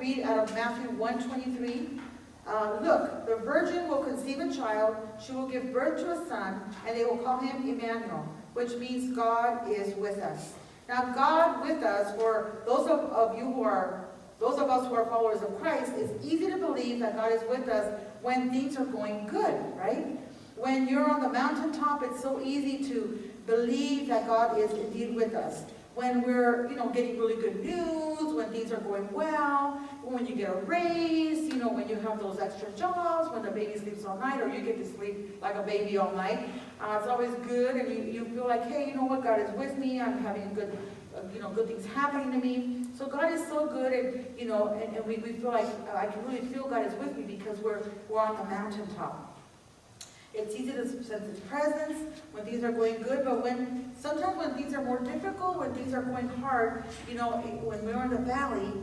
read out of Matthew 1:23. Look, the virgin will conceive a child, she will give birth to a son, and they will call him Emmanuel, which means God is with us. Now, God with us, for those of us who are followers of Christ, it's easy to believe that God is with us when things are going good, right? When you're on the mountaintop, it's so easy to believe that God is indeed with us. When we're, getting really good news, when things are going well, when you get a raise, when you have those extra jobs, when the baby sleeps all night, or you get to sleep like a baby all night, it's always good, and you feel like, hey, you know what, God is with me, I'm having good, good things happening to me. So God is so good, and we feel like, I can really feel God is with me because we're on the mountaintop. It's easy to sense His presence when things are going good, but sometimes when things are more difficult, when things are going hard, when we're in the valley,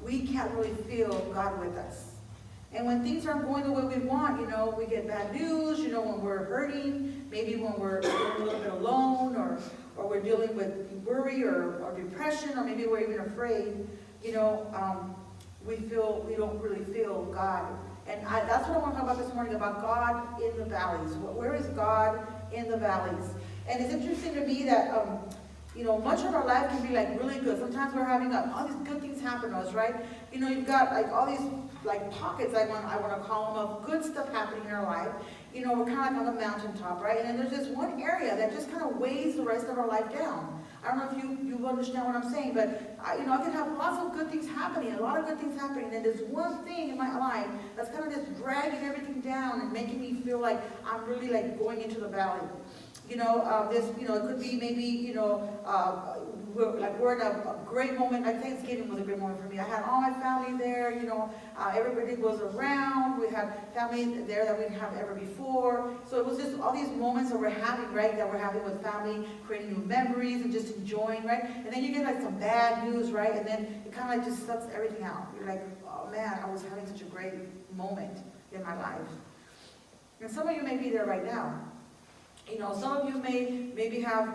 we can't really feel God with us. And when things aren't going the way we want, we get bad news, when we're hurting, maybe when we're feeling a little bit alone, or we're dealing with worry or depression, or maybe we're even afraid, we don't really feel God. And that's what I want to talk about this morning, about God in the valleys. Where is God in the valleys? And it's interesting to me that, much of our life can be like really good. Sometimes we're having all these good things happen to us, right? You've got like all these like pockets, I want to call them, of good stuff happening in our life. We're kind of like on the mountaintop, right? And then there's this one area that just kind of weighs the rest of our life down. I don't know if you understand what I'm saying, but I can have lots of good things happening, a lot of good things happening, and there's one thing in my life that's kind of just dragging everything down and making me feel like I'm really like going into the valley. It could be maybe, we're in a great moment. Like Thanksgiving was a great moment for me. I had all my family there, everybody was around. We had family there that we didn't have ever before. So it was just all these moments that we're having, right, that we're having with family, creating new memories and just enjoying, right? And then you get like some bad news, right? And then it kind of like just sucks everything out. You're like, oh man, I was having such a great moment in my life. And some of you may be there right now. Some of you maybe have,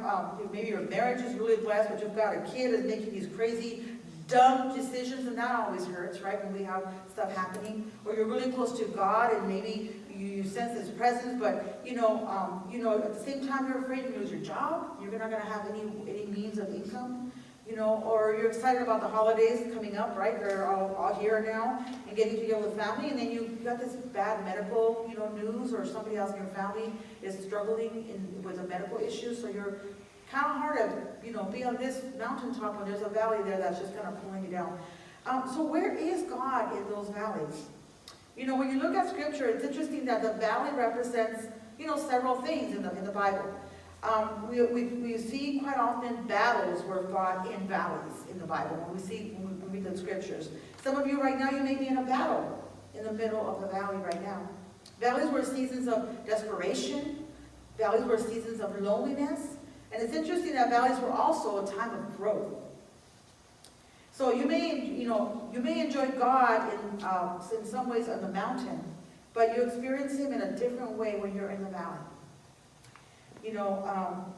maybe your marriage is really blessed, but you've got a kid that's making these crazy, dumb decisions, and that always hurts, right, when we have stuff happening. Or you're really close to God, and maybe you sense His presence, but, at the same time you're afraid to lose your job. You're not going to have any means of income. Or you're excited about the holidays coming up, right? They're all here now, and getting together with family, and then you got this bad medical, news, or somebody else in your family is struggling with a medical issue, so you're kind of hard to, be on this mountaintop when there's a valley there that's just kind of pulling you down. So where is God in those valleys? When you look at Scripture, it's interesting that the valley represents, several things in the Bible. We see quite often battles were fought in valleys in the Bible when we read the Scriptures. Some of you right now, you may be in a battle in the middle of the valley right now. Valleys were seasons of desperation. Valleys were seasons of loneliness. And it's interesting that valleys were also a time of growth. So you may enjoy God in some ways on the mountain, but you experience Him in a different way when you're in the valley.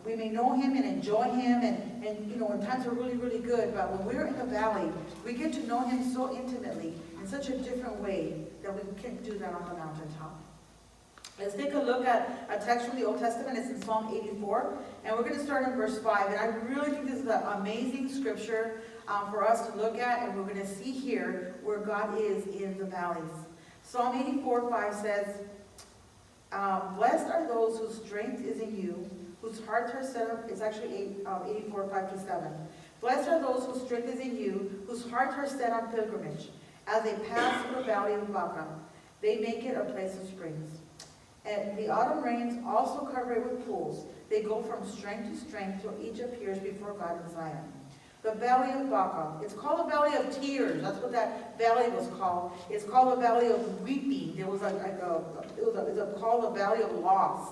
We may know Him and enjoy Him, and when times are really, really good, but when we're in the valley, we get to know Him so intimately in such a different way that we can't do that on the mountaintop. Let's take a look at a text from the Old Testament. It's in Psalm 84, and we're going to start in verse 5. And I really think this is an amazing scripture for us to look at, and we're going to see here where God is in the valleys. Psalm 84:5 says, blessed are those whose strength is in you, whose hearts are set up. It's actually 84:5-7. Blessed are those whose strength is in you, whose hearts are set on pilgrimage. As they pass through the valley of Baca, they make it a place of springs. And the autumn rains also cover it with pools. They go from strength to strength till each appears before God in Zion. The valley of Baca. It's called the valley of tears. That's what that valley was called. It's called the valley of weeping. It was called the valley of loss.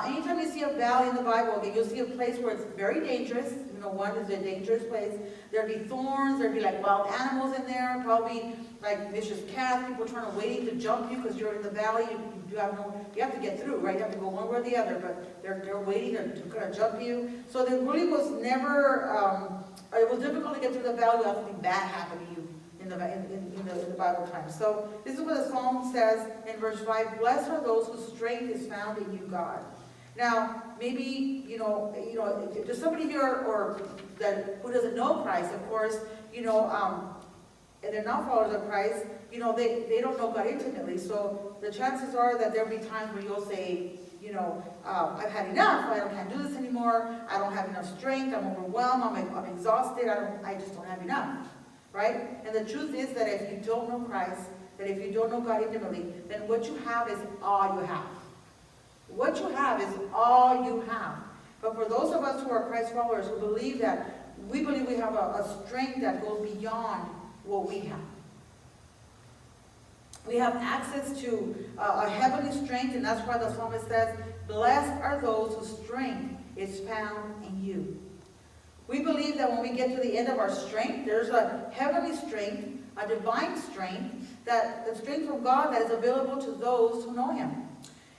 Anytime you see a valley in the Bible, okay, you'll see a place where it's very dangerous. One is a dangerous place. There'd be thorns. There'd be like wild animals in there. Probably like vicious cats. People trying to wait to jump you because you're in the valley. You have to get through, right? You have to go one way or the other, but they're waiting to kind of jump you. So there really was never. It was difficult to get through the valley without something bad happening to you in in the Bible times. So this is what the Psalm says in verse 5, blessed are those whose strength is found in you, God. Now, maybe, if there's somebody here or that who doesn't know Christ, of course, and they're not followers of Christ, they don't know God intimately. So the chances are that there'll be times where you'll say, I've had enough. I can't do this anymore. I don't have enough strength. I'm overwhelmed. I'm exhausted. I just don't have enough. Right? And the truth is that if you don't know Christ, that if you don't know God intimately, then what you have is all you have. What you have is all you have. But for those of us who are Christ followers, who believe that, we believe we have a strength that goes beyond what we have. We have access to a heavenly strength, and that's why the psalmist says, blessed are those whose strength is found in you. We believe that when we get to the end of our strength, there's a heavenly strength, a divine strength, that the strength from God that is available to those who know Him.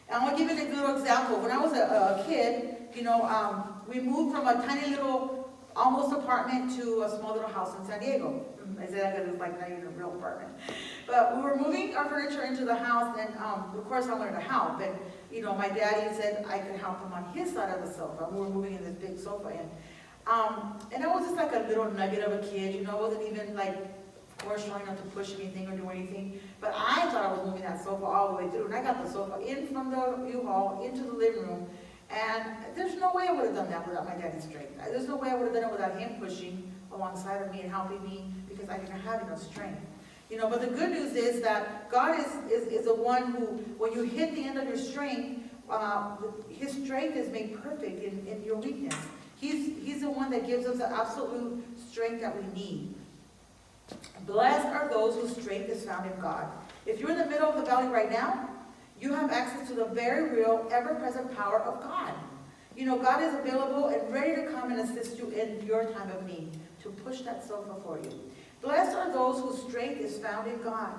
And I want to give you a little example. When I was a kid, we moved from a tiny little, almost apartment to a small little house in San Diego. I say that because it's like not even a real apartment. But we were moving our furniture into the house, and of course I wanted to help. And my daddy said I could help him on his side of the sofa. We were moving in this big sofa in. And I was just like a little nugget of a kid, I wasn't even like, of course, trying not to push anything or do anything. But I thought I was moving that sofa all the way through. And I got the sofa in from the U-Haul into the living room. And there's no way I would have done that without my daddy's strength. There's no way I would have done it without him pushing alongside of me and helping me, because I didn't have enough strength. But the good news is that God is the one who, when you hit the end of your strength, His strength is made perfect in your weakness. He's the one that gives us the absolute strength that we need. Blessed are those whose strength is found in God. If you're in the middle of the valley right now, you have access to the very real, ever-present power of God. God is available and ready to come and assist you in your time of need, to push that sofa for you. Blessed are those whose strength is found in God.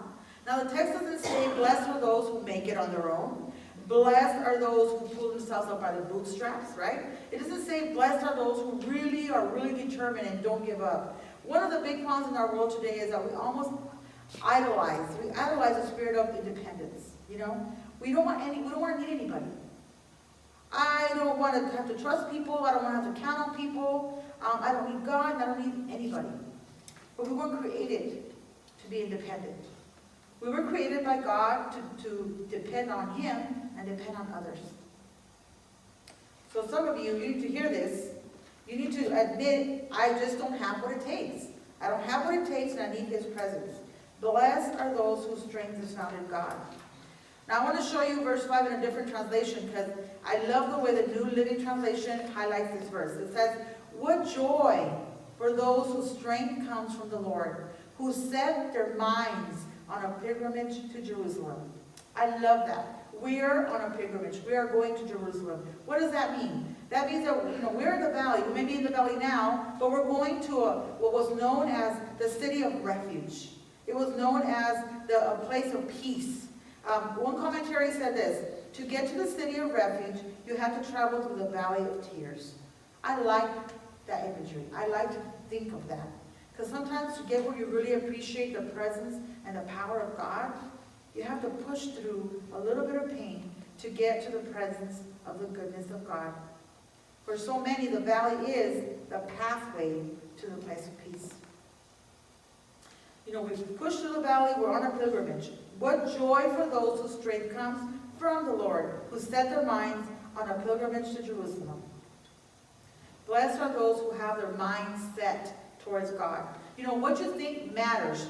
Now the text doesn't say, blessed are those who make it on their own. Blessed are those who pull themselves up by the bootstraps, right? It doesn't say, blessed are those who really are determined and don't give up. One of the big problems in our world today is that we almost idolize. We idolize the spirit of independence. We don't want to need anybody. I don't want to have to trust people. I don't want to have to count on people. I don't need God, and I don't need anybody. But we weren't created to be independent. We were created by God to depend on Him and depend on others. So some of you need to hear this. You need to admit, I just don't have what it takes. I don't have what it takes, and I need His presence. Blessed are those whose strength is found in God. Now I want to show you verse 5 in a different translation, because I love the way the New Living Translation highlights this verse. It says, what joy for those whose strength comes from the Lord, who set their minds on a pilgrimage to Jerusalem. I love that. We are on a pilgrimage. We are going to Jerusalem. What does that mean? That means that we're in the valley. We may be in the valley now, but we're going to what was known as the city of refuge. It was known as a place of peace. One commentary said this: to get to the city of refuge, you have to travel through the valley of tears. I like that imagery. I like to think of that. Because sometimes to get where you really appreciate the presence and the power of God, you have to push through a little bit of pain to get to the presence of the goodness of God. For so many, the valley is the pathway to the place of peace. We've pushed through the valley, we're on a pilgrimage. What joy for those whose strength comes from the Lord, who set their minds on a pilgrimage to Jerusalem. Blessed are those who have their minds set towards God. What you think matters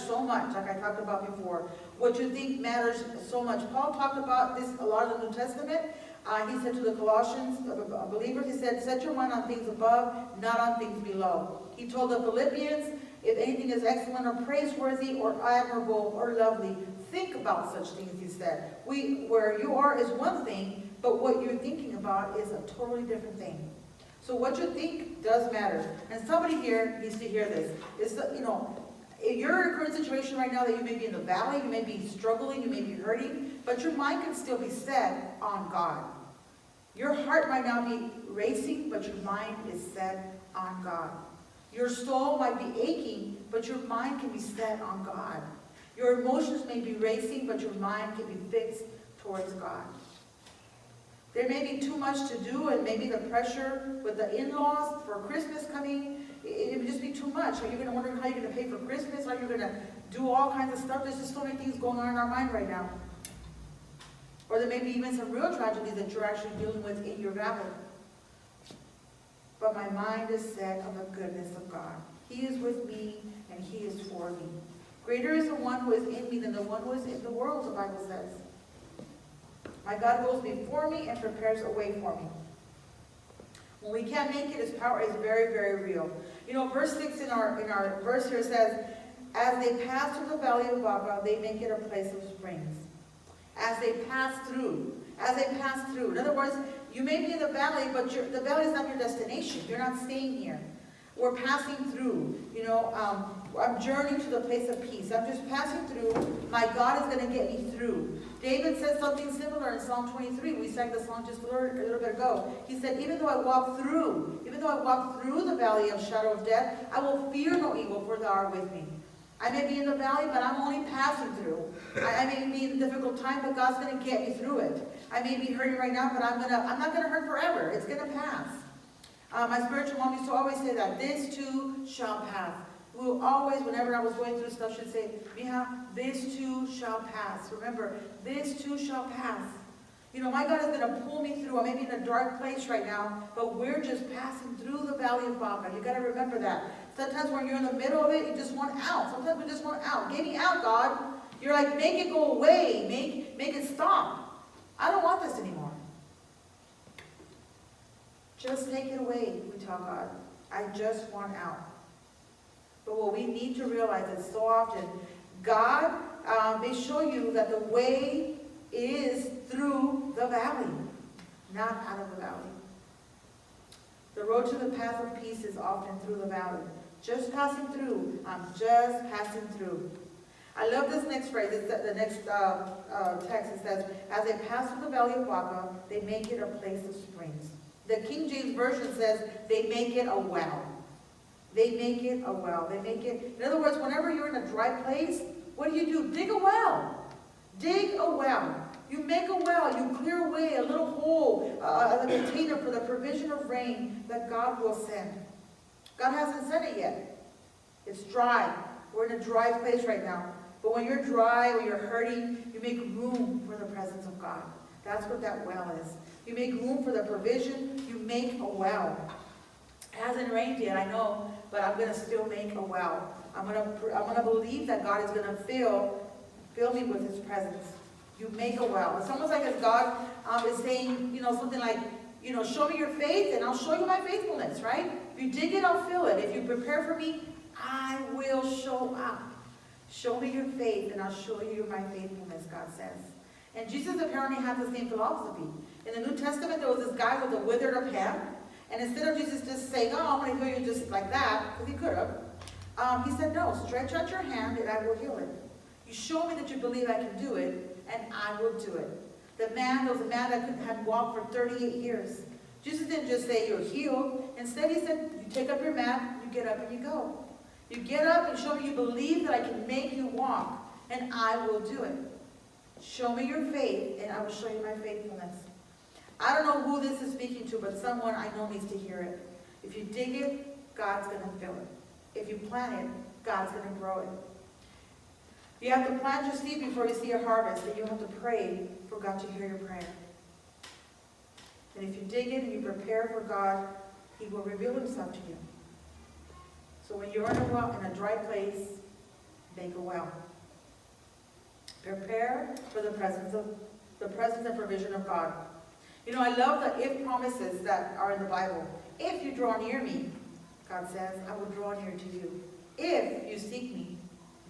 so much, like I talked about before. What you think matters so much. Paul talked about this a lot in the New Testament. He said to the Colossians, believers, he said, set your mind on things above, not on things below. He told the Philippians, if anything is excellent or praiseworthy or admirable or lovely, think about such things, he said. Where you are is one thing, but what you're thinking about is a totally different thing. So what you think does matter. And somebody here needs to hear this. If you're in a current situation right now that you may be in the valley, you may be struggling, you may be hurting, but your mind can still be set on God. Your heart might not be racing, but your mind is set on God. Your soul might be aching, but your mind can be set on God. Your emotions may be racing, but your mind can be fixed towards God. There may be too much to do, and maybe the pressure with the in-laws for Christmas coming, it would just be too much. Are you going to wonder how you're going to pay for Christmas? Are you going to do all kinds of stuff? There's just so many things going on in our mind right now. Or there may be even some real tragedies that you're actually dealing with in your family. But my mind is set on the goodness of God. He is with me, and He is for me. Greater is the one who is in me than the one who is in the world, the Bible says. My God goes before me and prepares a way for me. When we can't make it, His power is very, very real. You know, verse 6 in our verse here says, as they pass through the valley of Baca, they make it a place of springs. As they pass through. As they pass through. In other words, you may be in the valley, but the valley is not your destination. You're not staying here. We're passing through. You know, I'm journeying to the place of peace. I'm just passing through. My God is going to get me through. David said something similar in Psalm 23. We sang the song just a little bit ago. He said, even though I walk through the valley of shadow of death, I will fear no evil, for thou art with me. I may be in the valley, but I'm only passing through. I may be in a difficult time, but God's going to get me through it. I may be hurting right now, but I'm not going to hurt forever. It's going to pass. My spiritual mom used to always say that, this too shall pass. We will always, whenever I was going through stuff, she'd say, Mija, this too shall pass. Remember, this too shall pass. You know, my God is going to pull me through. I may be in a dark place right now, but we're just passing through the valley of Baca. You got to remember that. Sometimes when you're in the middle of it, you just want out. Sometimes we just want out. Get me out, God. You're like, make it go away. Make it stop. I don't want this anymore. Just take it away, we tell God. I just want out. But what we need to realize is so often, God may show you that the way is through the valley, not out of the valley. The road to the path of peace is often through the valley. Just passing through. I'm just passing through. I love this next phrase. It's the next text. It says, as they pass through the valley of Baca, they make it a place of springs. The King James Version says, they make it a well. They make it a well. They make it, in other words, whenever you're in a dry place, what do? Dig a well. Dig a well. You make a well. You clear away a little hole, a container for the provision of rain that God will send. God hasn't sent it yet. It's dry. We're in a dry place right now. But when you're dry or you're hurting, you make room for the presence of God. That's what that well is. You make room for the provision. You make a well. It hasn't rained yet, I know, but I'm going to still make a well. I'm going to believe that God is going to fill me with His presence. You make a well. It's almost like as God is saying, something like, show me your faith and I'll show you my faithfulness, right? If you dig it, I'll fill it. If you prepare for me, I will show up. Show me your faith and I'll show you my faithfulness, God says. And Jesus apparently had the same philosophy. In the New Testament, there was this guy with a withered up hand. And instead of Jesus just saying, oh, I'm going to heal you just like that, because He could have, He said, no, stretch out your hand and I will heal it. You show me that you believe I can do it, and I will do it. There was a man that had walked for 38 years. Jesus didn't just say, you're healed. Instead, He said, you take up your mat, you get up and you go. You get up and show me you believe that I can make you walk, and I will do it. Show me your faith, and I will show you my faithfulness. I don't know who this is speaking to, but someone I know needs to hear it. If you dig it, God's going to fill it. If you plant it, God's going to grow it. You have to plant your seed before you see a harvest, and you have to pray for God to hear your prayer. And if you dig it and you prepare for God, He will reveal Himself to you. So when you're in a dry place, make a well. Prepare for the presence and provision of God. I love the if promises that are in the Bible. If you draw near me, God says, I will draw near to you. If you seek me,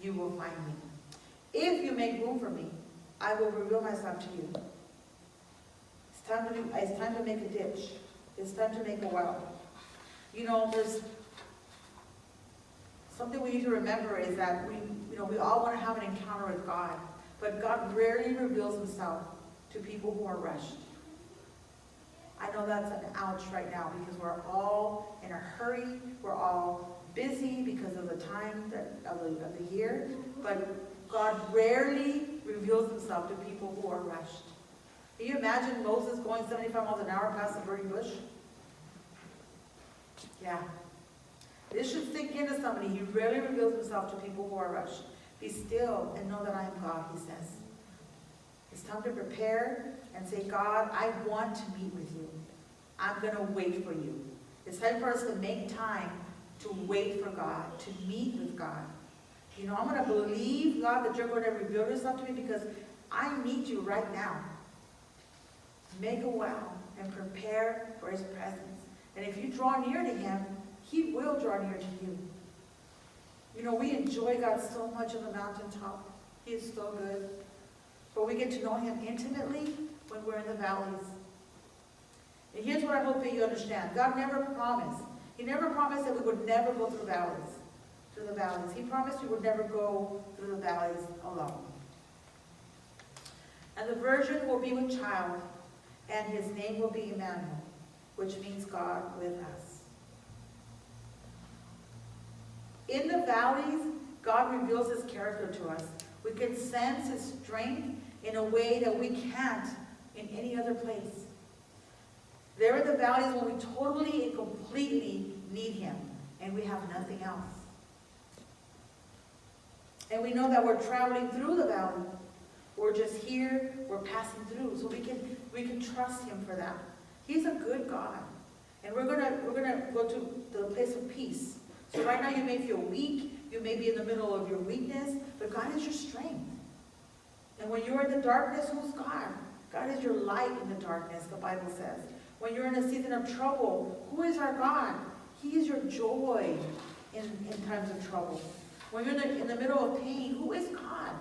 you will find me. If you make room for me, I will reveal myself to you. It's time to make a ditch. It's time to make a well. There's something we need to remember is that we all want to have an encounter with God, but God rarely reveals Himself to people who are rushed. I know that's an ouch right now because we're all in a hurry. We're all busy because of the time of the year, but God rarely reveals himself to people who are rushed. Can you imagine Moses going 75 miles an hour past the burning bush? Yeah. This should sink into somebody. He rarely reveals himself to people who are rushed. Be still and know that I am God, he says. It's time to prepare and say, God, I want to meet with you. I'm going to wait for you. It's time for us to make time to wait for God, to meet with God. You know, I'm going to believe, God, that you're going to reveal yourself to me because I need you right now. Make a vow and prepare for his presence. And if you draw near to him, he will draw near to you. You know, we enjoy God so much on the mountaintop. He is so good. But we get to know him intimately when we're in the valleys. And here's what I hope that you understand. God never promised. He never promised that we would never go through the valleys. He promised we would never go through the valleys alone. And the virgin will be with child, and his name will be Emmanuel, which means God with us. In the valleys, God reveals his character to us. We can sense his strength in a way that we can't in any other place. There are the valleys when we totally and completely need him, and we have nothing else. And we know that we're traveling through the valley. We're just here, we're passing through, so we can trust him for that. He's a good God. And we're gonna go to the place of peace. So right now you may feel weak, you may be in the middle of your weakness, but God is your strength. And when you're in the darkness, who's God? God is your light in the darkness, the Bible says. When you're in a season of trouble, who is our God? He is your joy in times of trouble. When you're in the middle of pain, who is God?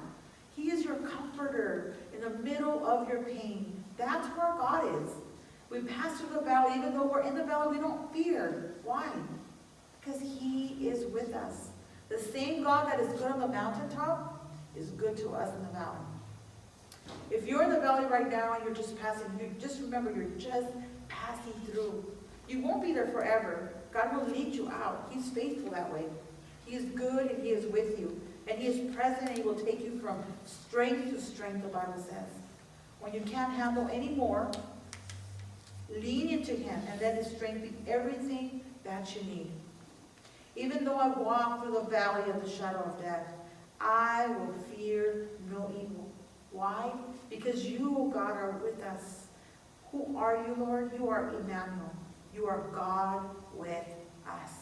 He is your comforter in the middle of your pain. That's where our God is. We pass through the valley. Even though we're in the valley, we don't fear. Why? Because he is with us. The same God that is good on the mountaintop is good to us in the valley. If you're in the valley right now and you're just passing, just remember you're just passing through. You won't be there forever. God will lead you out. He's faithful that way. He is good and he is with you. And he is present and he will take you from strength to strength, the Bible says. When you can't handle any more, lean into him and let his strength be everything that you need. Even though I walk through the valley of the shadow of death, I will fear no evil. Why? Because you, O God, are with us. Who are you, Lord? You are Emmanuel. You are God with us.